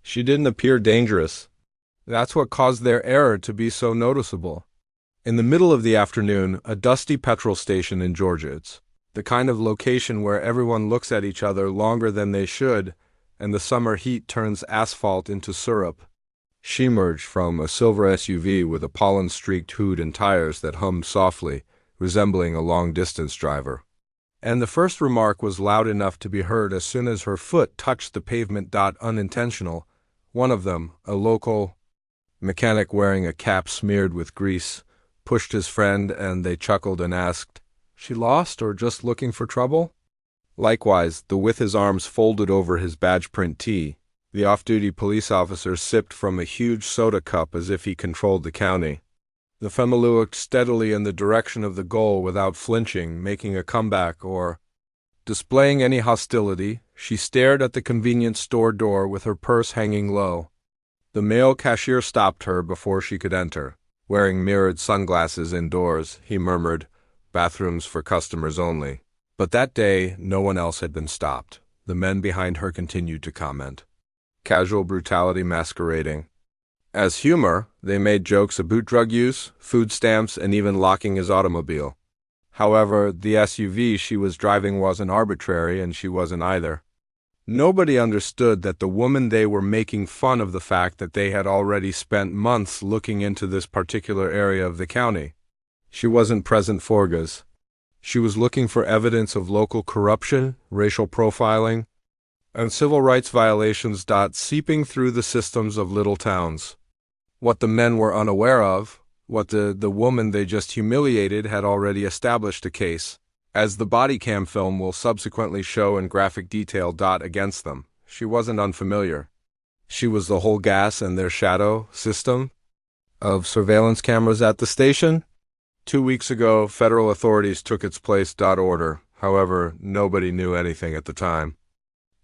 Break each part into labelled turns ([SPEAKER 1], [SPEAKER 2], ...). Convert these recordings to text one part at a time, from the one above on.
[SPEAKER 1] She didn't appear dangerous. That's what caused their error to be so noticeable. In the middle of the afternoon, a dusty petrol station in Georgia. It's the kind of location where everyone looks at each other longer than they should, and the summer heat turns asphalt into syrup. She emerged from a silver SUV with a pollen-streaked hood and tires that hummed softly, resembling a long-distance driver. And the first remark was loud enough to be heard as soon as her foot touched the pavement. Unintentional. One of them, a local mechanic wearing a cap smeared with grease, pushed his friend, and they chuckled and asked, "She lost or just looking for trouble?" Likewise, with his arms folded over his badge print tee, the off-duty police officer sipped from a huge soda cup as if he controlled the county. The femme looked steadily in the direction of the goal without flinching, making a comeback, or displaying any hostility. She stared at the convenience store door with her purse hanging low. The male cashier stopped her before she could enter. Wearing mirrored sunglasses indoors, he murmured, "Bathrooms for customers only." But that day, no one else had been stopped. The men behind her continued to comment. Casual brutality masquerading as humor, they made jokes about drug use, food stamps, and even locking his automobile. However, the SUV she was driving wasn't arbitrary, and she wasn't either. Nobody understood that the woman they were making fun of the fact that they had already spent months looking into this particular area of the county. She wasn't present forgas. She was looking for evidence of local corruption, racial profiling, and civil rights violations. Seeping through the systems of little towns. What the men were unaware of, what the woman they just humiliated had already established a case, as the body cam film will subsequently show in graphic detail. Against them. She wasn't unfamiliar. She was the whole gas and their shadow system of surveillance cameras at the station. 2 weeks ago, federal authorities took its place. Order. However, nobody knew anything at the time.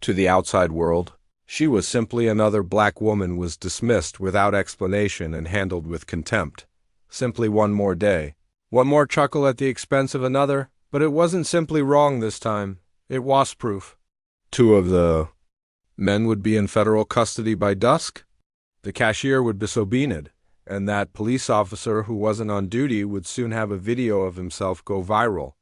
[SPEAKER 1] To the outside world, she was simply another black woman, was dismissed without explanation and handled with contempt. Simply one more day. One more chuckle at the expense of another, but it wasn't simply wrong this time. It was proof. 2 of the men would be in federal custody by dusk. The cashier would be subpoenaed, and that police officer who wasn't on duty would soon have a video of himself go viral.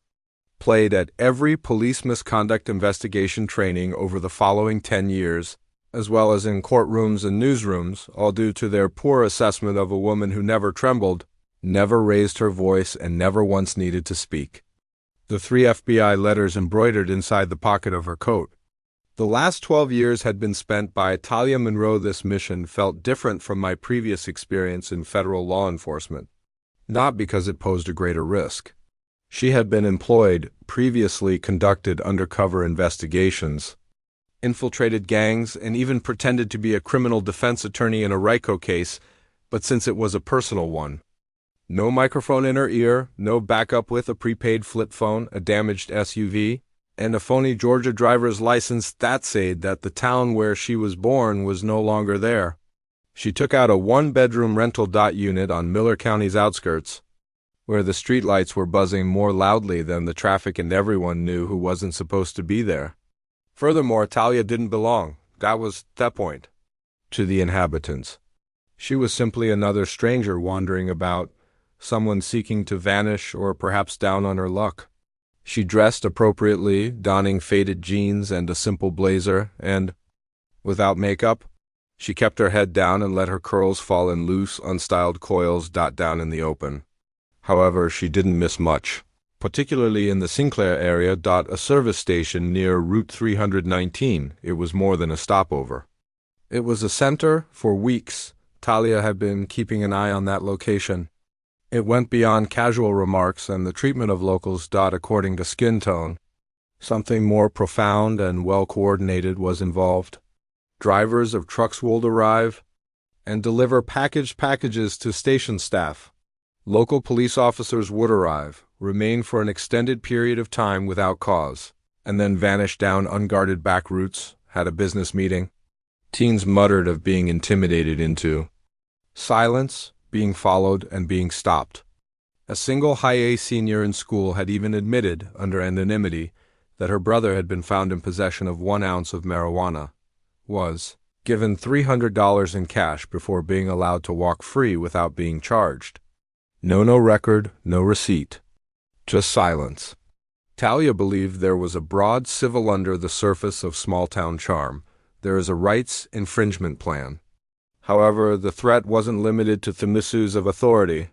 [SPEAKER 1] Played at every police misconduct investigation training over the following 10 years, as well as in courtrooms and newsrooms, all due to their poor assessment of a woman who never trembled, never raised her voice, and never once needed to speak. The 3 FBI letters embroidered inside the pocket of her coat. The last 12 years had been spent by Talia Monroe. This mission felt different from my previous experience in federal law enforcement, not because it posed a greater risk. She had been employed, previously conducted undercover investigations, infiltrated gangs, and even pretended to be a criminal defense attorney in a RICO case, but since it was a personal one. No microphone in her ear, no backup with a prepaid flip phone, a damaged SUV, and a phony Georgia driver's license that said that the town where she was born was no longer there. She took out a 1-bedroom rental unit on Miller County's outskirts, where the streetlights were buzzing more loudly than the traffic and everyone knew who wasn't supposed to be there. Furthermore, Talia didn't belong. That was the point. To the inhabitants. She was simply another stranger wandering about, someone seeking to vanish or perhaps down on her luck. She dressed appropriately, donning faded jeans and a simple blazer, and, without makeup, she kept her head down and let her curls fall in loose, unstyled coils. Down in the open. However, she didn't miss much, particularly in the Sinclair area. A service station near Route 319. It was more than a stopover. It was a center. For weeks, Talia had been keeping an eye on that location. It went beyond casual remarks and the treatment of locals. According to skin tone, something more profound and well-coordinated was involved. Drivers of trucks would arrive and deliver packages to station staff. Local police officers would arrive, remain for an extended period of time without cause, and then vanish down unguarded back routes, had a business meeting. Teens muttered of being intimidated into silence, being followed, and being stopped. A single high-A senior in school had even admitted, under anonymity, that her brother had been found in possession of 1 ounce of marijuana. Was given $300 in cash before being allowed to walk free without being charged. No record, no receipt. Just silence. Talia believed there was a broad civil under the surface of small-town charm. There is a rights infringement plan. However, the threat wasn't limited to the misuse of authority.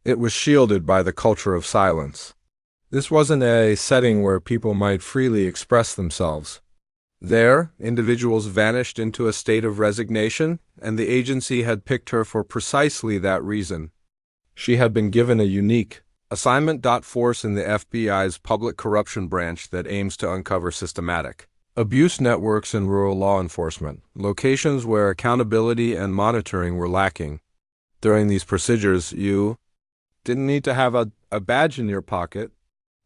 [SPEAKER 1] It was shielded by the culture of silence. This wasn't a setting where people might freely express themselves. There, individuals vanished into a state of resignation, and the agency had picked her for precisely that reason. She had been given a unique assignment. Force in the FBI's public corruption branch that aims to uncover systematic abuse networks in rural law enforcement, locations where accountability and monitoring were lacking. During these procedures, you didn't need to have a badge in your pocket.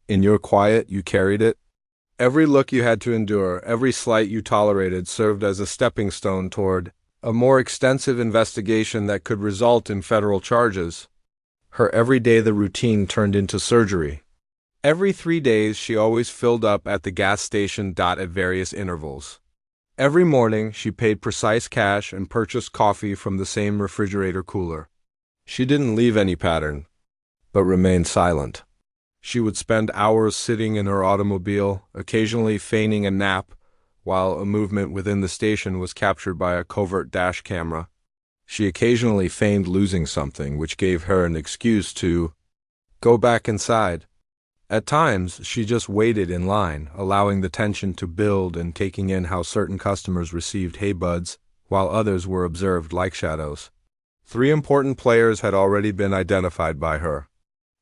[SPEAKER 1] In your quiet, you carried it. Every look you had to endure, every slight you tolerated served as a stepping stone toward a more extensive investigation that could result in federal charges. Her every day the routine turned into surgery. Every 3 days she always filled up at the gas station. At various intervals. Every morning she paid precise cash and purchased coffee from the same refrigerator cooler. She didn't leave any pattern, but remained silent. She would spend hours sitting in her automobile, occasionally feigning a nap, while a movement within the station was captured by a covert dash camera. She occasionally feigned losing something, which gave her an excuse to go back inside. At times, she just waited in line, allowing the tension to build and taking in how certain customers received hey buds, while others were observed like shadows. 3 important players had already been identified by her.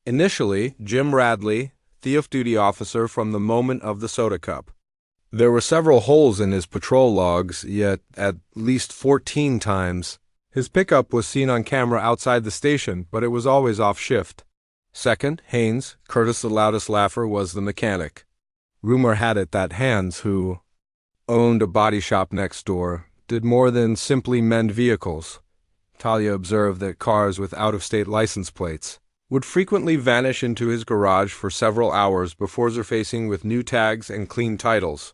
[SPEAKER 1] Initially, Jim Radley, thief duty officer from the moment of the soda cup. There were several holes in his patrol logs, yet at least 14 times his pickup was seen on camera outside the station, but it was always off shift. Second, Haynes, Curtis the loudest laugher, was the mechanic. Rumor had it that Hans, who owned a body shop next door, did more than simply mend vehicles. Talia observed that cars with out-of-state license plates would frequently vanish into his garage for several hours before surfacing with new tags and clean titles.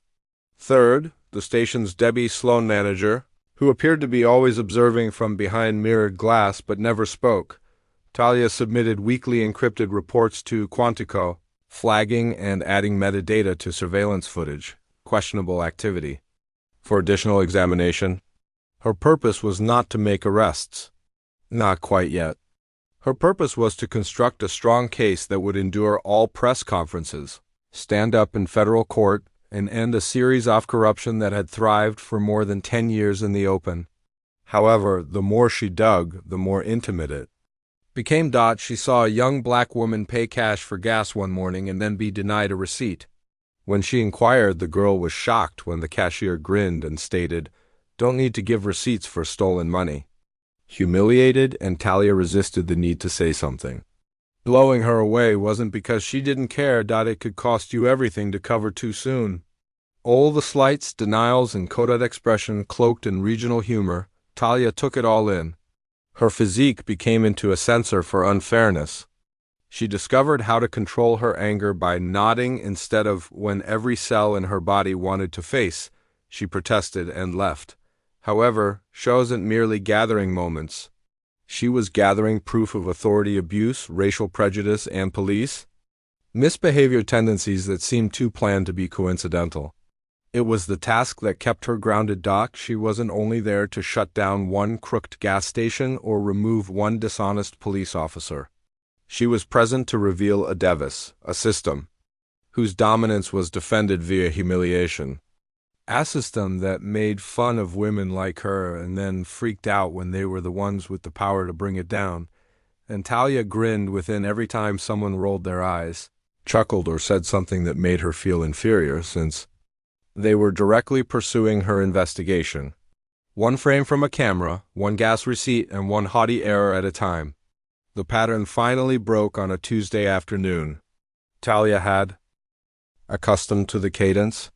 [SPEAKER 1] Third, the station's Debbie Sloan manager, who appeared to be always observing from behind mirrored glass but never spoke. Talia submitted weekly encrypted reports to Quantico, flagging and adding metadata to surveillance footage, questionable activity, for additional examination. Her purpose was not to make arrests. Not quite yet. Her purpose was to construct a strong case that would endure all press conferences, stand up in federal court, and end a series of corruption that had thrived for more than 10 years in the open. However, the more she dug, the more intimate it became. She saw a young black woman pay cash for gas one morning and then be denied a receipt. When she inquired, the girl was shocked when the cashier grinned and stated, "Don't need to give receipts for stolen money." Humiliated, and Talia resisted the need to say something. Blowing her away wasn't because she didn't care. It could cost you everything to cover too soon. All the slights, denials, and coded expression cloaked in regional humor, Talia took it all in. Her physique became into a sensor for unfairness. She discovered how to control her anger by nodding instead of when every cell in her body wanted to face. She protested and left. However, she wasn't merely gathering moments. She was gathering proof of authority abuse, racial prejudice, and police misbehavior tendencies that seemed too planned to be coincidental. It was the task that kept her grounded. She wasn't only there to shut down one crooked gas station or remove one dishonest police officer. She was present to reveal a device, a system, whose dominance was defended via humiliation. A system that made fun of women like her and then freaked out when they were the ones with the power to bring it down. And Talia grinned within every time someone rolled their eyes, chuckled, or said something that made her feel inferior, since they were directly pursuing her investigation. One frame from a camera, one gas receipt, and one haughty error at a time. The pattern finally broke on a Tuesday afternoon. Talia had, accustomed to the cadence,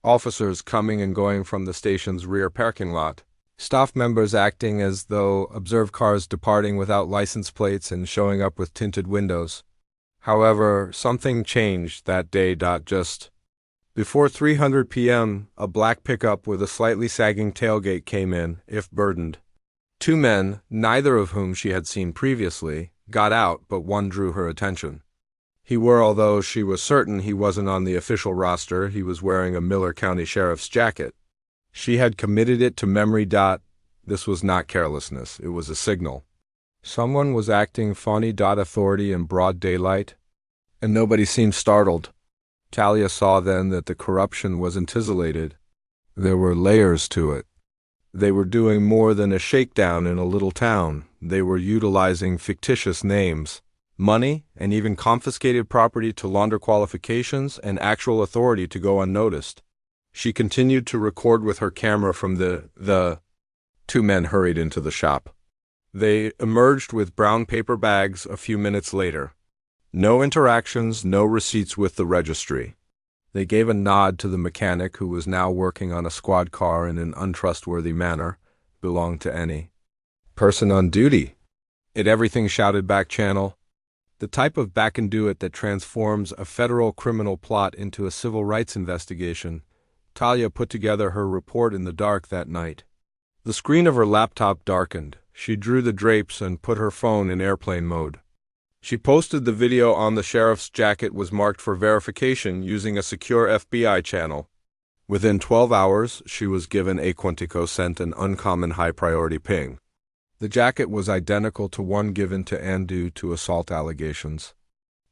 [SPEAKER 1] officers coming and going from the station's rear parking lot, staff members acting as though observed cars departing without license plates and showing up with tinted windows. However, something changed that day. Just Before 3:00 p.m., a black pickup with a slightly sagging tailgate came in, if burdened. Two men, neither of whom she had seen previously, got out, but one drew her attention. Although she was certain he wasn't on the official roster, he was wearing a Miller County Sheriff's jacket. She had committed it to memory. This was not carelessness, it was a signal. Someone was acting phony. Authority in broad daylight, and nobody seemed startled. Talia saw then that the corruption wasn't isolated. There were layers to it. They were doing more than a shakedown in a little town. They were utilizing fictitious names, money, and even confiscated property to launder qualifications and actual authority to go unnoticed. She continued to record with her camera from the two men hurried into the shop. They emerged with brown paper bags a few minutes later. No interactions, no receipts with the registry. They gave a nod to the mechanic, who was now working on a squad car in an untrustworthy manner, belonged to any person on duty. Everything shouted back channel. The type of back-and-do-it that transforms a federal criminal plot into a civil rights investigation. Talia put together her report in the dark that night. The screen of her laptop darkened. She drew the drapes and put her phone in airplane mode. She posted the video on the sheriff's jacket was marked for verification using a secure FBI channel. Within 12 hours, she was given a Quantico sent an uncommon high-priority ping. The jacket was identical to one given to Ann due to assault allegations.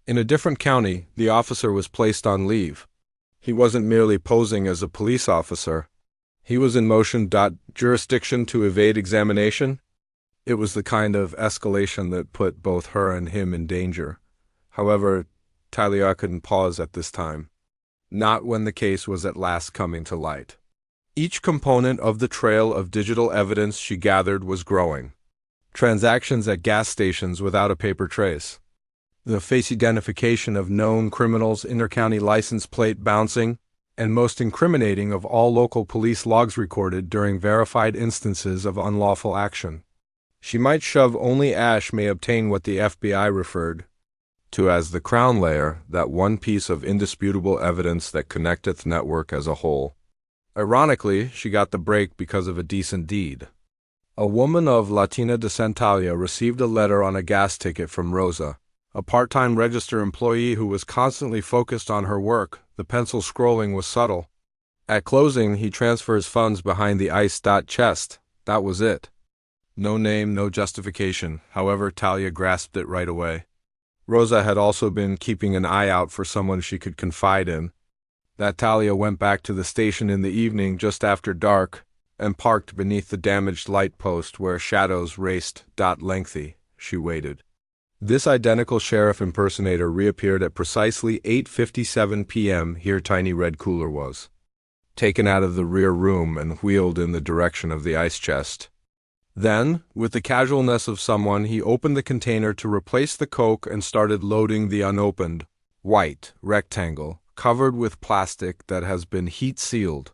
[SPEAKER 1] In a different county, the officer was placed on leave. He wasn't merely posing as a police officer. He was in motion. Jurisdiction to evade examination? It was the kind of escalation that put both her and him in danger. However, Talia couldn't pause at this time. Not when the case was at last coming to light. Each component of the trail of digital evidence she gathered was growing. Transactions at gas stations without a paper trace. The face identification of known criminals, inter-county license plate bouncing, and most incriminating of all local police logs recorded during verified instances of unlawful action. She might shove only Ash may obtain what the FBI referred to as the crown layer, that one piece of indisputable evidence that connecteth network as a whole. Ironically, she got the break because of a decent deed. A woman of Latina descent Talia received a letter on a gas ticket from Rosa, a part-time register employee who was constantly focused on her work. The pencil scrolling was subtle. At closing, he transfers funds behind the ice chest. That was it. No name, no justification. However, Talia grasped it right away. Rosa had also been keeping an eye out for someone she could confide in. That Talia went back to the station in the evening just after dark and parked beneath the damaged light post where shadows raced. Lengthy. She waited. This identical sheriff impersonator reappeared at precisely 8:57 p.m. Here tiny red cooler was. Taken out of the rear room and wheeled in the direction of the ice chest. Then, with the casualness of someone, he opened the container to replace the Coke and started loading the unopened, white rectangle, covered with plastic that has been heat-sealed.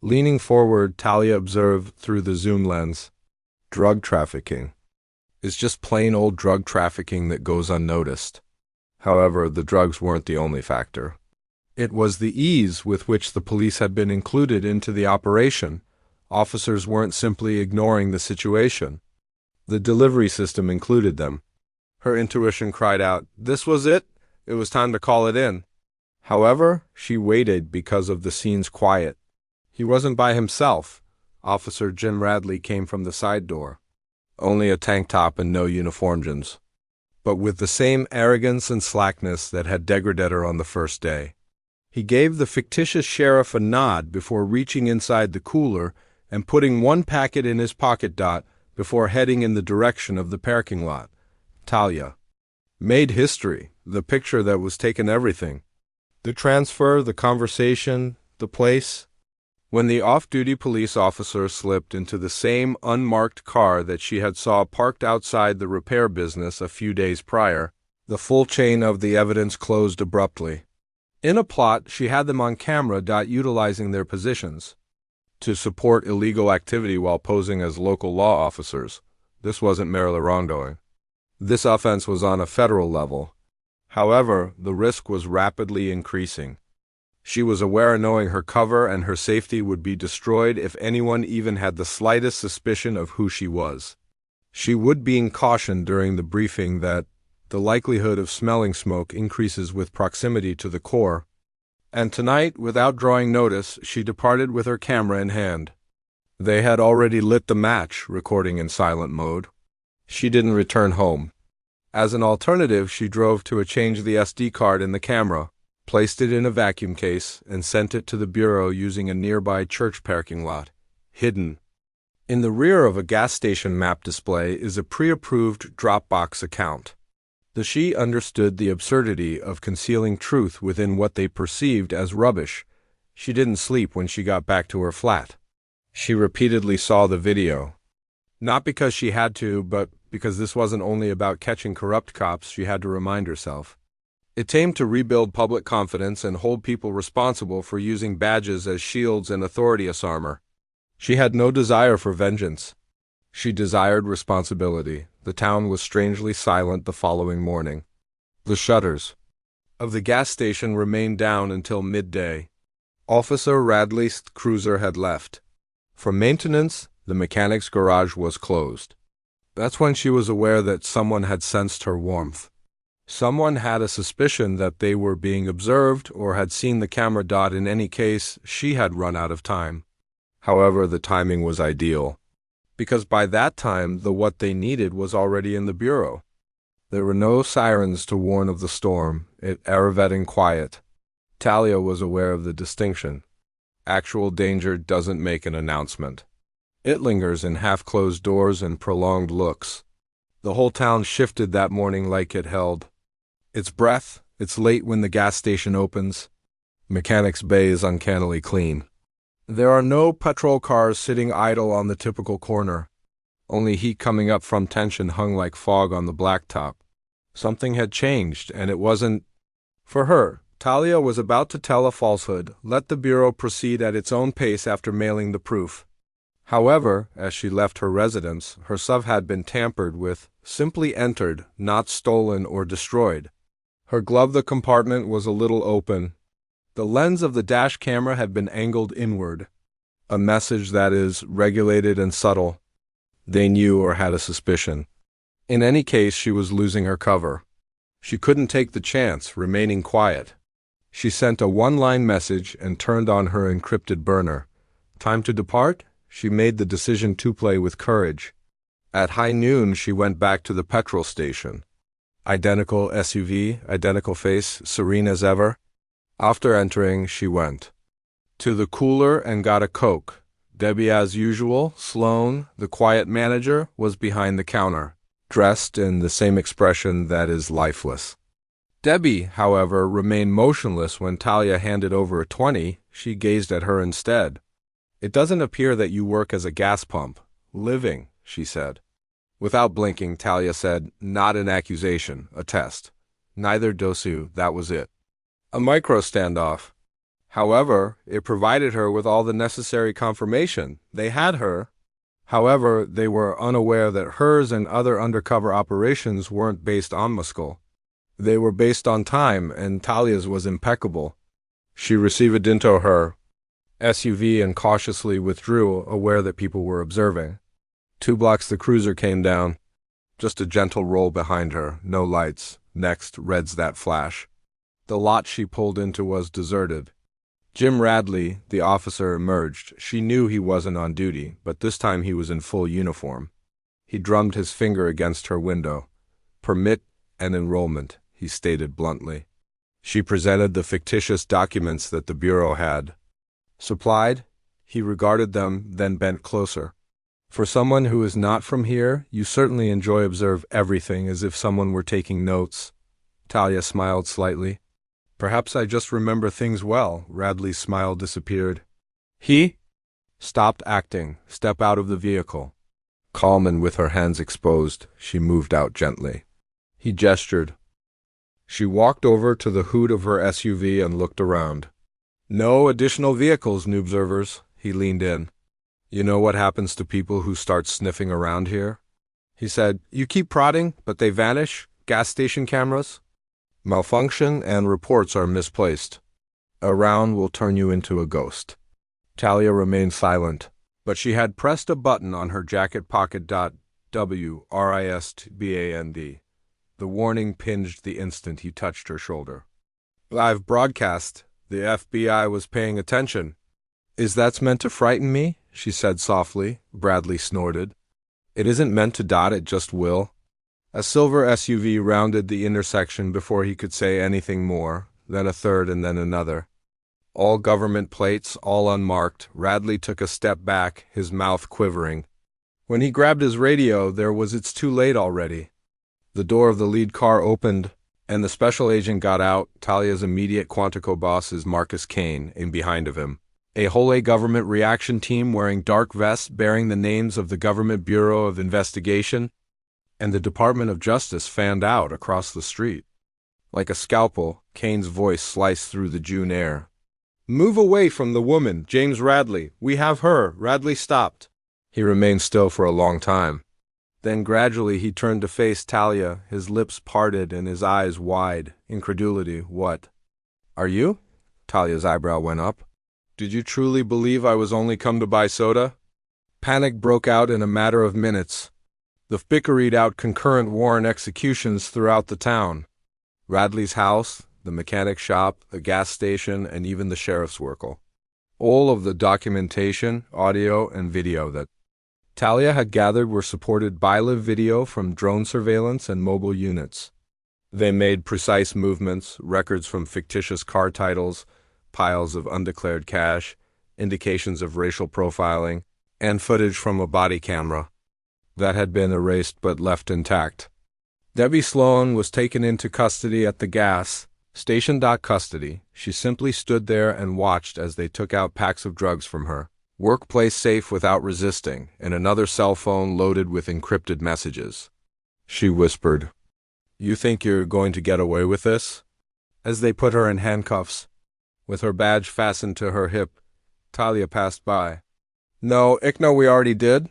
[SPEAKER 1] Leaning forward, Talia observed through the zoom lens. Drug trafficking. It's just plain old drug trafficking that goes unnoticed. However, the drugs weren't the only factor. It was the ease with which the police had been included into the operation. Officers weren't simply ignoring the situation. The delivery system included them. Her intuition cried out, this was it? It was time to call it in. However, she waited because of the scene's quiet. He wasn't by himself. Officer Jim Radley came from the side door. Only a tank top and no uniforms. But with the same arrogance and slackness that had degraded her on the first day. He gave the fictitious sheriff a nod before reaching inside the cooler and putting one packet in his pocket. Before heading in the direction of the parking lot. Talia made history, the picture that was taken everything. The transfer, the conversation, the place. When the off-duty police officer slipped into the same unmarked car that she had saw parked outside the repair business a few days prior, the full chain of the evidence closed abruptly. In a plot, she had them on camera. Utilizing their positions to support illegal activity while posing as local law officers. This wasn't merely wrongdoing. This offense was on a federal level. However, the risk was rapidly increasing. She was aware knowing her cover and her safety would be destroyed if anyone even had the slightest suspicion of who she was. She would be cautioned during the briefing that the likelihood of smelling smoke increases with proximity to the core, and tonight, without drawing notice, she departed with her camera in hand. They had already lit the match, recording in silent mode. She didn't return home. As an alternative, she drove to change the SD card in the camera, placed it in a vacuum case, and sent it to the bureau using a nearby church parking lot, hidden. In the rear of a gas station map display is a pre-approved Dropbox account. She understood the absurdity of concealing truth within what they perceived as rubbish. She didn't sleep when she got back to her flat. She repeatedly saw the video. Not because she had to, but because this wasn't only about catching corrupt cops, she had to remind herself. It aimed to rebuild public confidence and hold people responsible for using badges as shields and authority armor. She had no desire for vengeance. She desired responsibility. The town was strangely silent the following morning. The shutters of the gas station remained down until midday. Officer Radley's cruiser had left. For maintenance, the mechanic's garage was closed. That's when she was aware that someone had sensed her warmth. Someone had a suspicion that they were being observed or had seen the camera dot. In any case, she had run out of time. However, the timing was ideal, because by that time what they needed was already in the bureau. There were no sirens to warn of the storm. It Aravetting quiet. Talia was aware of the distinction. Actual danger doesn't make an announcement. It lingers in half-closed doors and prolonged looks. The whole town shifted that morning like it held its breath. It's late when the gas station opens. Mechanics Bay is uncannily clean. There are no patrol cars sitting idle on the typical corner. Only heat coming up from tension hung like fog on the blacktop. Something had changed, and it wasn't for her. Talia was about to tell a falsehood, let the bureau proceed at its own pace after mailing the proof. However, as she left her residence, her stuff had been tampered with, simply entered, not stolen or destroyed. Her glove compartment was a little open. The lens of the dash camera had been angled inward. A message that is regulated and subtle. They knew or had a suspicion. In any case, she was losing her cover. She couldn't take the chance, remaining quiet. She sent a one-line message and turned on her encrypted burner. Time to depart? She made the decision to play with courage. At high noon, she went back to the petrol station. Identical SUV, identical face, serene as ever. After entering, she went to the cooler and got a Coke. Debbie, as usual, Sloane, the quiet manager, was behind the counter, dressed in the same expression that is lifeless. Debbie, however, remained motionless when Talia handed over a 20. She gazed at her instead. It doesn't appear that you work as a gas pump. Living, she said. Without blinking, Talia said, not an accusation, a test. Neither dosu, that was it. A micro standoff. However, it provided her with all the necessary confirmation. They had her. However, they were unaware that hers and other undercover operations weren't based on Moscow. They were based on time, and Talia's was impeccable. She received into her SUV and cautiously withdrew, aware that people were observing. 2 blocks the cruiser came down. Just a gentle roll behind her, no lights. Next, reds that flash. The lot she pulled into was deserted. Jim Radley, the officer, emerged. She knew he wasn't on duty, but this time he was in full uniform. He drummed his finger against her window. Permit and enrollment, he stated bluntly. She presented the fictitious documents that the bureau had. Supplied? He regarded them, then bent closer. For someone who is not from here, you certainly observe everything as if someone were taking notes. Talia smiled slightly. Perhaps I just remember things well. Radley's smile disappeared. He stopped acting. Step out of the vehicle. Calm and with her hands exposed, she moved out gently. He gestured. She walked over to the hood of her SUV and looked around. No additional vehicles, new observers. He leaned in. You know what happens to people who start sniffing around here? He said, you keep prodding, but they vanish. Gas station cameras. Malfunction and reports are misplaced. A round will turn you into a ghost. Talia remained silent, but she had pressed a button on her jacket pocket. WRISTBAND. The warning pinged the instant he touched her shoulder. Live broadcast. The FBI was paying attention. Is that meant to frighten me? She said softly. Bradley snorted. It isn't meant to. It just will. A silver SUV rounded the intersection before he could say anything more, then a third and then another. All government plates, all unmarked. Radley took a step back, his mouth quivering. When he grabbed his radio, it's too late already. The door of the lead car opened, and the special agent got out. Talia's immediate Quantico boss is Marcus Kane, in behind of him. A whole government reaction team wearing dark vests bearing the names of the Government Bureau of Investigation and the Department of Justice fanned out across the street. Like a scalpel, Kane's voice sliced through the June air. Move away from the woman, James Radley. We have her. Radley stopped. He remained still for a long time. Then gradually he turned to face Talia, his lips parted and his eyes wide. Incredulity. What? Are you? Talia's eyebrow went up. Did you truly believe I was only come to buy soda? Panic broke out in a matter of minutes. The bickered out concurrent warrant executions throughout the town. Radley's house, the mechanic shop, the gas station, and even the sheriff's workle. All of the documentation, audio, and video that Talia had gathered were supported by live video from drone surveillance and mobile units. They made precise movements, records from fictitious car titles, piles of undeclared cash, indications of racial profiling, and footage from a body camera that had been erased but left intact. Debbie Sloan was taken into custody at the gas station. Custody. She simply stood there and watched as they took out packs of drugs from her workplace safe without resisting, and another cell phone loaded with encrypted messages. She whispered, "You think you're going to get away with this?" As they put her in handcuffs, with her badge fastened to her hip, Talia passed by. No, we already did.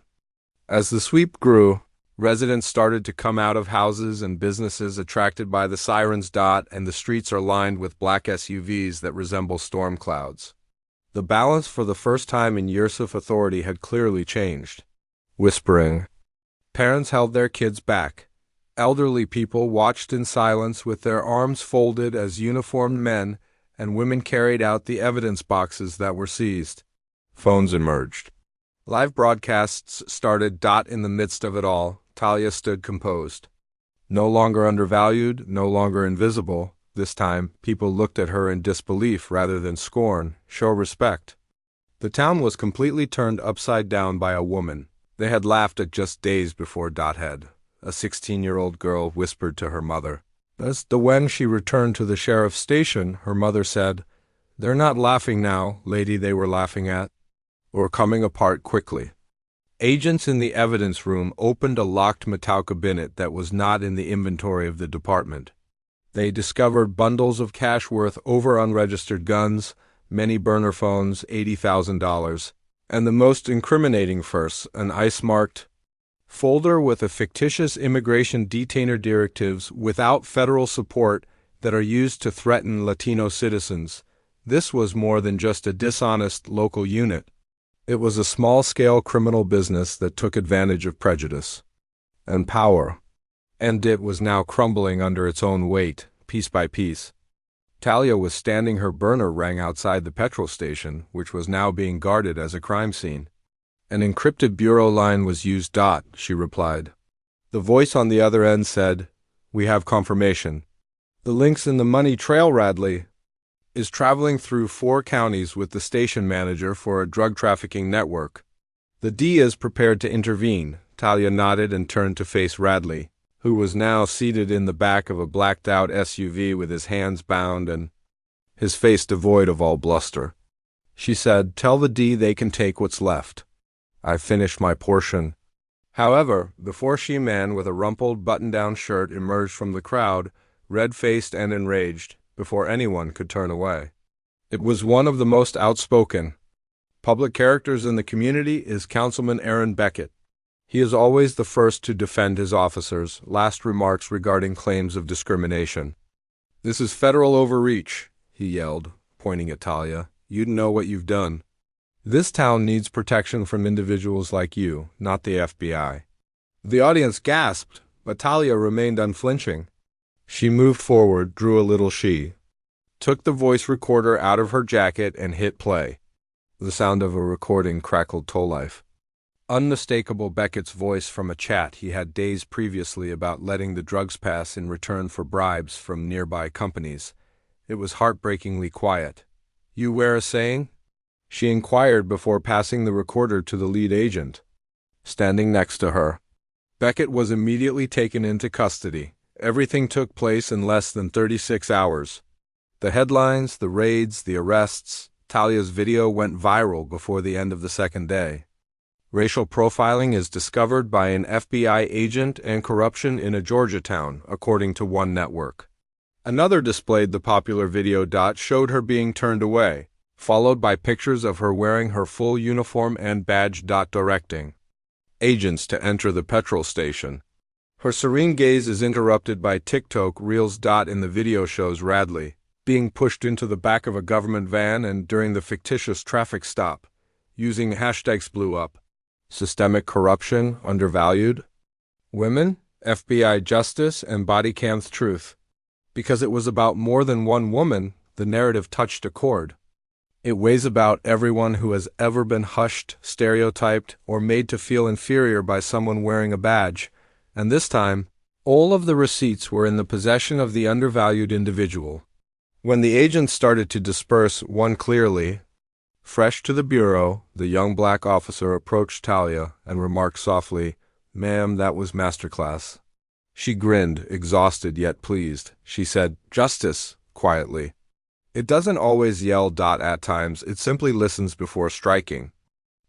[SPEAKER 1] As the sweep grew, residents started to come out of houses and businesses attracted by the sirens. And the streets are lined with black SUVs that resemble storm clouds. The balance for the first time in years of authority had clearly changed. Whispering. Parents held their kids back. Elderly people watched in silence with their arms folded as uniformed men and women carried out the evidence boxes that were seized. Phones emerged. Live broadcasts started. In the midst of it all, Talia stood composed. No longer undervalued, no longer invisible. This time, people looked at her in disbelief rather than scorn. Show respect. The town was completely turned upside down by a woman they had laughed at just days before. Had a 16-year-old girl whispered to her mother. When she returned to the sheriff's station, her mother said, "They're not laughing now, lady they were laughing at." Or coming apart quickly. Agents in the evidence room opened a locked metal cabinet that was not in the inventory of the department. They discovered bundles of cash worth over unregistered guns, many burner phones, $80,000, and the most incriminating first, an ice-marked folder with a fictitious immigration detainer directives without federal support that are used to threaten Latino citizens. This was more than just a dishonest local unit. It was a small-scale criminal business that took advantage of prejudice and power, and it was now crumbling under its own weight, piece by piece. Talia was standing. Her burner rang outside the petrol station, which was now being guarded as a crime scene. An encrypted bureau line was used. She replied. The voice on the other end said, "We have confirmation. The links in the money trail Radley is traveling through 4 counties with the station manager for a drug trafficking network. The D is prepared to intervene." Talia nodded and turned to face Radley, who was now seated in the back of a blacked-out SUV with his hands bound and his face devoid of all bluster. She said, "Tell the D they can take what's left. I've finished my portion." However, the 4-she man with a rumpled button-down shirt emerged from the crowd, red-faced and enraged, before anyone could turn away. It was one of the most outspoken public characters in the community is Councilman Aaron Beckett. He is always the first to defend his officers' last remarks regarding claims of discrimination. "This is federal overreach," he yelled, pointing at Talia. "You'd know what you've done. This town needs protection from individuals like you, not the FBI." The audience gasped, but Talia remained unflinching. She moved forward, drew a little she, took the voice recorder out of her jacket and hit play. The sound of a recording crackled to life. Unmistakable Beckett's voice from a chat he had days previously about letting the drugs pass in return for bribes from nearby companies. It was heartbreakingly quiet. "You were saying?" she inquired before passing the recorder to the lead agent, standing next to her. Beckett was immediately taken into custody. Everything took place in less than 36 hours. The headlines, the raids, the arrests. Talia's video went viral before the end of the second day. Racial profiling is discovered by an FBI agent and corruption in a Georgia town, according to one network. Another displayed the popular video. Showed her being turned away, followed by pictures of her wearing her full uniform and badge. Directing agents to enter the petrol station. Her serene gaze is interrupted by TikTok reels. In the video shows Radley being pushed into the back of a government van and during the fictitious traffic stop, using hashtags blew up. Systemic corruption, undervalued. Women, FBI justice, and body cam's truth. Because it was about more than one woman, the narrative touched a chord. It weighs about everyone who has ever been hushed, stereotyped, or made to feel inferior by someone wearing a badge, and this time, all of the receipts were in the possession of the undervalued individual. When the agents started to disperse, one clearly, fresh to the bureau, the young black officer approached Talia and remarked softly, "Ma'am, that was masterclass." She grinned, exhausted yet pleased. She said, "Justice," quietly. It doesn't always yell. At times, it simply listens before striking.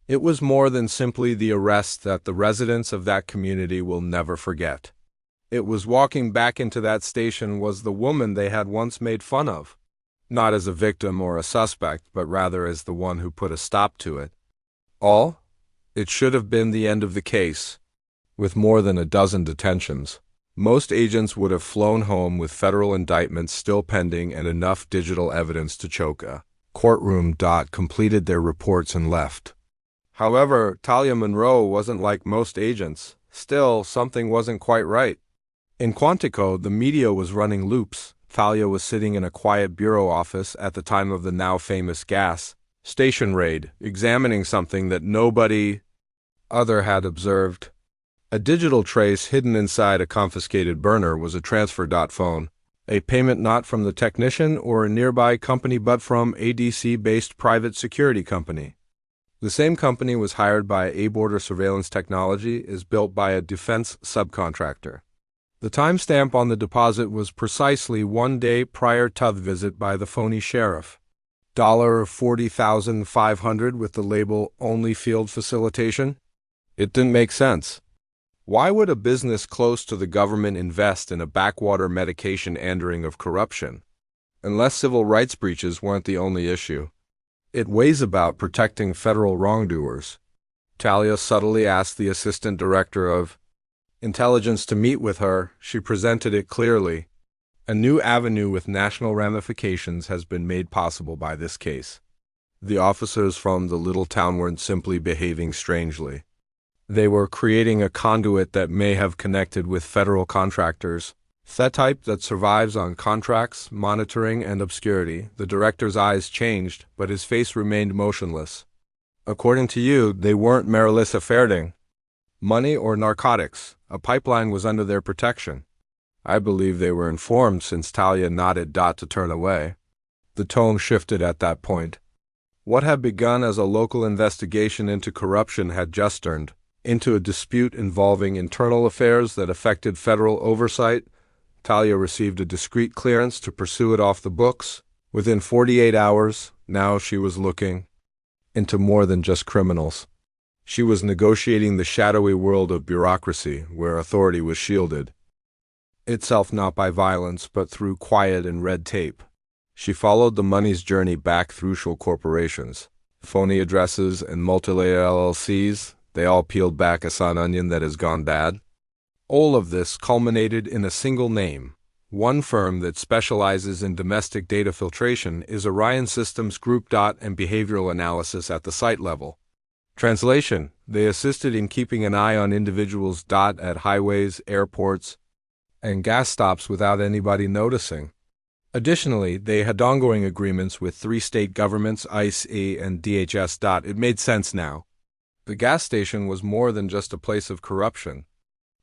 [SPEAKER 1] It was more than simply the arrest that the residents of that community will never forget. It was walking back into that station was the woman they had once made fun of. Not as a victim or a suspect, but rather as the one who put a stop to it. All? It should have been the end of the case. With more than a dozen detentions, most agents would have flown home with federal indictments still pending and enough digital evidence to choke a courtroom. Completed their reports and left. However, Talia Monroe wasn't like most agents. Still, something wasn't quite right. In Quantico, the media was running loops. Talia was sitting in a quiet bureau office at the time of the now famous gas station raid, examining something that nobody other had observed. A digital trace hidden inside a confiscated burner was a transfer. Phone. A payment not from the technician or a nearby company but from a DC-based private security company. The same company was hired by a border surveillance technology is built by a defense subcontractor. The timestamp on the deposit was precisely 1 day prior to the visit by the phony sheriff. $40,500 with the label "Only Field Facilitation"? It didn't make sense. Why would a business close to the government invest in a backwater medication andering of corruption? Unless civil rights breaches weren't the only issue. It weighs about protecting federal wrongdoers. Talia subtly asked the assistant director of intelligence to meet with her. She presented it clearly. A new avenue with national ramifications has been made possible by this case. The officers from the little town weren't simply behaving strangely. They were creating a conduit that may have connected with federal contractors. The type that survives on contracts, monitoring, and obscurity. The director's eyes changed, but his face remained motionless. According to you, they weren't Marilisa Ferding. Money or narcotics, a pipeline was under their protection. I believe they were informed since Talia nodded. To turn away. The tone shifted at that point. What had begun as a local investigation into corruption had just turned into a dispute involving internal affairs that affected federal oversight. Talia received a discreet clearance to pursue it off the books. Within 48 hours, now she was looking into more than just criminals. She was negotiating the shadowy world of bureaucracy, where authority was shielded. Itself not by violence, but through quiet and red tape. She followed the money's journey back through corporations. Phony addresses and multi-layer LLCs, they all peeled back a sun onion that has gone bad. All of this culminated in a single name, One firm that specializes in domestic data filtration is Orion Systems Group. And behavioral analysis at the site level. Translation: they assisted in keeping an eye on individuals. At highways, airports, and gas stops without anybody noticing. Additionally, they had ongoing agreements with 3 state governments, ICE and DHS. It made sense now. The gas station was more than just a place of corruption.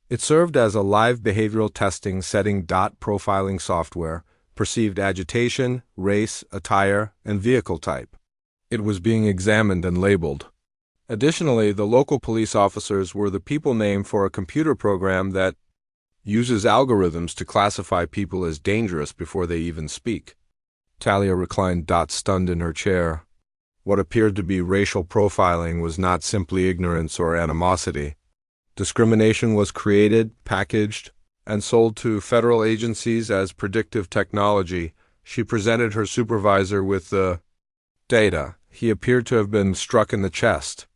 [SPEAKER 1] It served as a live behavioral testing setting. Profiling software, perceived agitation, race, attire, and vehicle type. It was being examined and labeled. Additionally, the local police officers were the people name for a computer program that uses algorithms to classify people as dangerous before they even speak. Talia reclined. Stunned in her chair. What appeared to be racial profiling was not simply ignorance or animosity. Discrimination was created, packaged, and sold to federal agencies as predictive technology. She presented her supervisor with the data. He appeared to have been struck in the chest.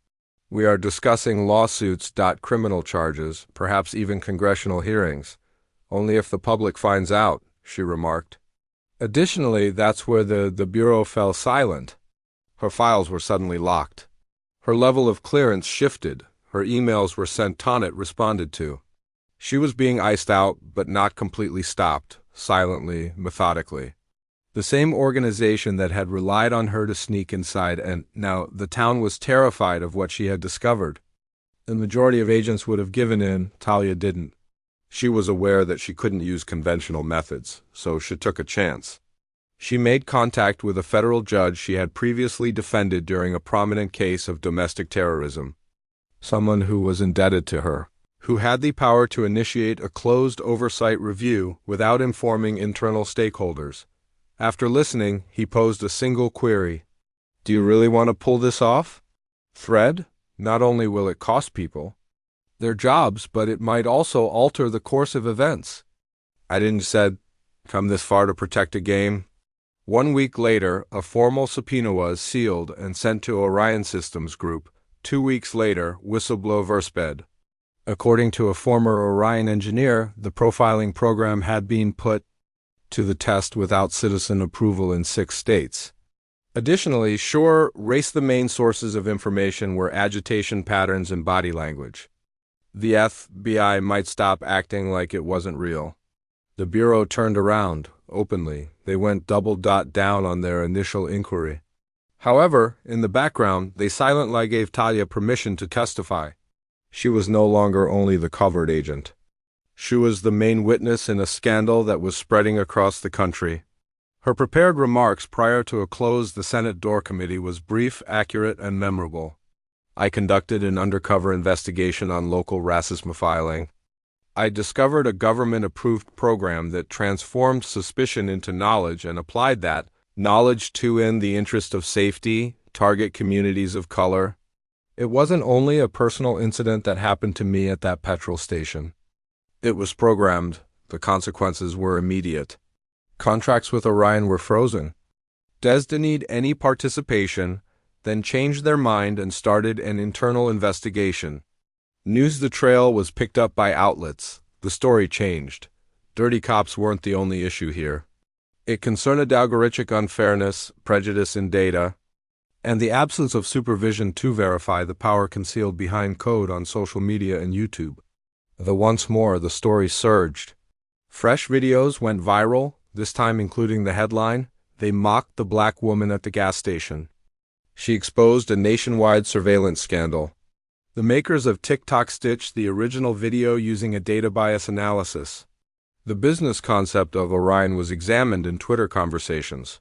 [SPEAKER 1] We are discussing lawsuits. Criminal charges, perhaps even congressional hearings. Only if the public finds out, she remarked. Additionally, that's where the Bureau fell silent. Her files were suddenly locked. Her level of clearance shifted. Her emails were sent. Tonnet responded to. She was being iced out, but not completely stopped, silently, methodically. The same organization that had relied on her to sneak inside, and now the town was terrified of what she had discovered. The majority of agents would have given in. Talia didn't. She was aware that she couldn't use conventional methods, so she took a chance. She made contact with a federal judge she had previously defended during a prominent case of domestic terrorism. Someone who was indebted to her, who had the power to initiate a closed oversight review without informing internal stakeholders. After listening, he posed a single query. Do you really want to pull this off? Thread? Not only will it cost people their jobs, but it might also alter the course of events. I didn't said, come this far to protect a game. 1 week later, a formal subpoena was sealed and sent to Orion Systems Group. 2 weeks later, whistleblower Versped. According to a former Orion engineer, the profiling program had been put to the test without citizen approval in 6 states. Additionally, Shore raced the main sources of information were agitation patterns and body language. The FBI might stop acting like it wasn't real. The Bureau turned around, openly. They went double down on their initial inquiry. However, in the background, they silently gave Talia permission to testify. She was no longer only the covert agent. She was the main witness in a scandal that was spreading across the country. Her prepared remarks prior to a closed the Senate Door Committee was brief, accurate, and memorable. I conducted an undercover investigation on local racism filing. I discovered a government-approved program that transformed suspicion into knowledge and applied that knowledge to, in the interest of safety, target communities of color. It wasn't only a personal incident that happened to me at that petrol station. It was programmed. The consequences were immediate. Contracts with Orion were frozen. Des denied any participation, then changed their mind and started an internal investigation. News the trail was picked up by outlets. The story changed. Dirty cops weren't the only issue here. It concerned algorithmic unfairness, prejudice in data, and the absence of supervision to verify the power concealed behind code on social media and YouTube. Once more, the story surged. Fresh videos went viral, this time including the headline, "They mocked the black woman at the gas station." She exposed a nationwide surveillance scandal. The makers of TikTok stitched the original video using a data bias analysis. The business concept of Orion was examined in Twitter conversations.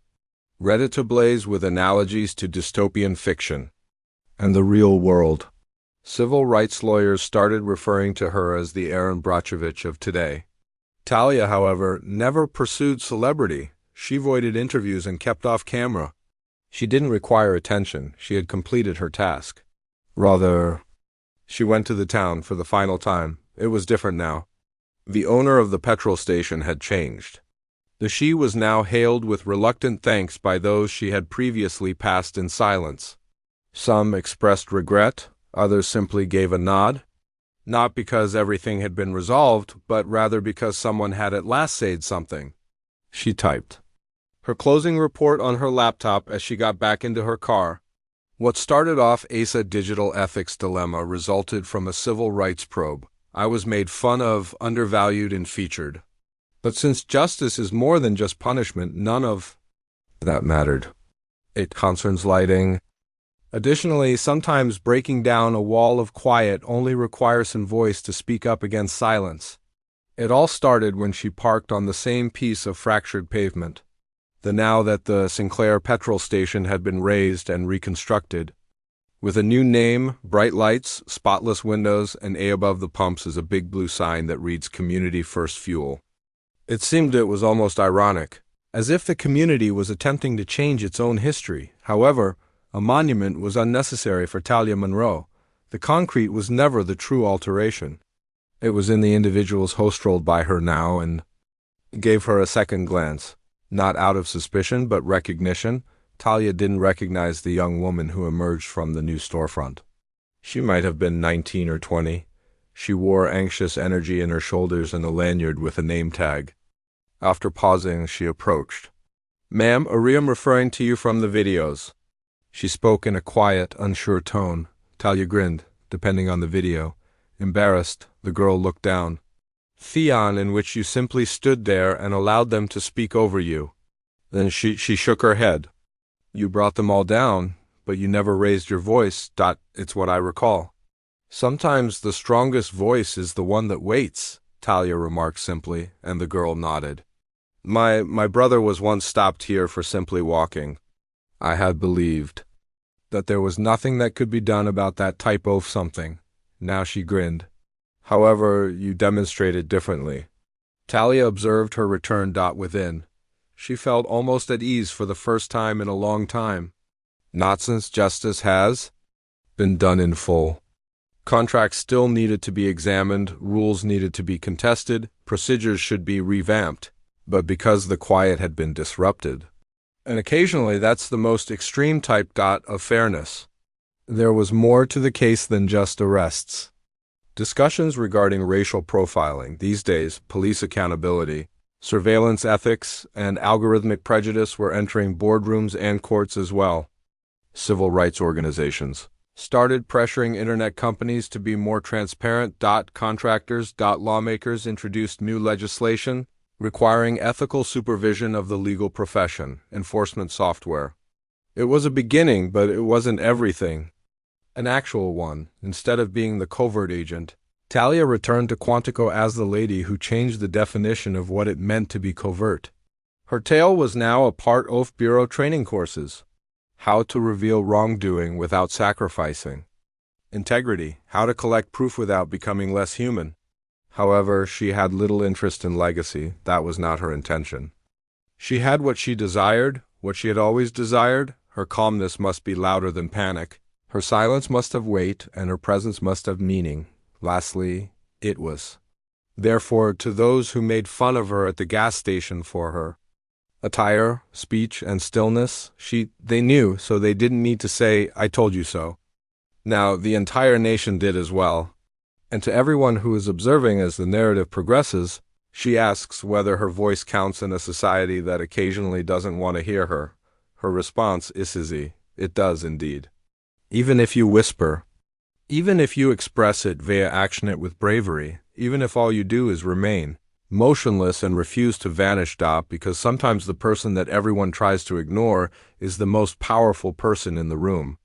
[SPEAKER 1] Reddit ablaze with analogies to dystopian fiction and the real world. Civil rights lawyers started referring to her as the Aaron Brockovich of today. Talia, however, never pursued celebrity. She avoided interviews and kept off camera. She didn't require attention. She had completed her task. Rather, she went to the town for the final time. It was different now. The owner of the petrol station had changed. The she was now hailed with reluctant thanks by those she had previously passed in silence. Some expressed regret, others simply gave a nod. Not because everything had been resolved, but rather because someone had at last said something. She typed her closing report on her laptop as she got back into her car. What started off as a digital ethics dilemma resulted from a civil rights probe. I was made fun of, undervalued, and featured. But since justice is more than just punishment, none of that mattered. It concerns lighting. Additionally, sometimes breaking down a wall of quiet only requires some voice to speak up against silence. It all started when she parked on the same piece of fractured pavement. Now that the Sinclair petrol station had been raised and reconstructed, with a new name, bright lights, spotless windows, and A above the pumps is a big blue sign that reads Community First Fuel. It seemed it was almost ironic, as if the community was attempting to change its own history. However, a monument was unnecessary for Talia Monroe. The concrete was never the true alteration. It was in the individuals hosted by her now, and gave her a second glance. Not out of suspicion, but recognition. Talia didn't recognize the young woman who emerged from the new storefront. She might have been 19 or 20. She wore anxious energy in her shoulders and a lanyard with a name tag. After pausing, she approached. "Ma'am, I'm referring to you from the videos." She spoke in a quiet, unsure tone. Talia grinned, depending on the video. Embarrassed, the girl looked down. "Theon, in which you simply stood there and allowed them to speak over you." Then she shook her head. "You brought them all down, but you never raised your voice. It's what I recall." "Sometimes the strongest voice is the one that waits," Talia remarked simply, and the girl nodded. My brother was once stopped here for simply walking. I had believed that there was nothing that could be done about that typo of something." Now she grinned. "However, you demonstrated differently." Talia observed her return. Within, she felt almost at ease for the first time in a long time. Not since justice has been done in full. Contracts still needed to be examined, rules needed to be contested, procedures should be revamped, but because the quiet had been disrupted. And occasionally that's the most extreme type of fairness. There was more to the case than just arrests. Discussions regarding racial profiling, these days police accountability, surveillance ethics, and algorithmic prejudice were entering boardrooms and courts as well. Civil rights organizations started pressuring internet companies to be more transparent. Contractors. Lawmakers introduced new legislation requiring ethical supervision of the legal profession, enforcement software. It was a beginning, but it wasn't everything. An actual one. Instead of being the covert agent, Talia returned to Quantico as the lady who changed the definition of what it meant to be covert. Her tale was now a part of Bureau training courses. How to reveal wrongdoing without sacrificing integrity, how to collect proof without becoming less human. However, she had little interest in legacy. That was not her intention. She had what she desired, what she had always desired. Her calmness must be louder than panic. Her silence must have weight, and her presence must have meaning. Lastly, it was. Therefore, to those who made fun of her at the gas station for her attire, speech, and stillness, they knew, so they didn't need to say, "I told you so." Now, the entire nation did as well. And to everyone who is observing as the narrative progresses, she asks whether her voice counts in a society that occasionally doesn't want to hear her. Her response is easy. It does indeed. Even if you whisper, even if you express it via action it with bravery, even if all you do is remain motionless and refuse to vanish, because sometimes the person that everyone tries to ignore is the most powerful person in the room.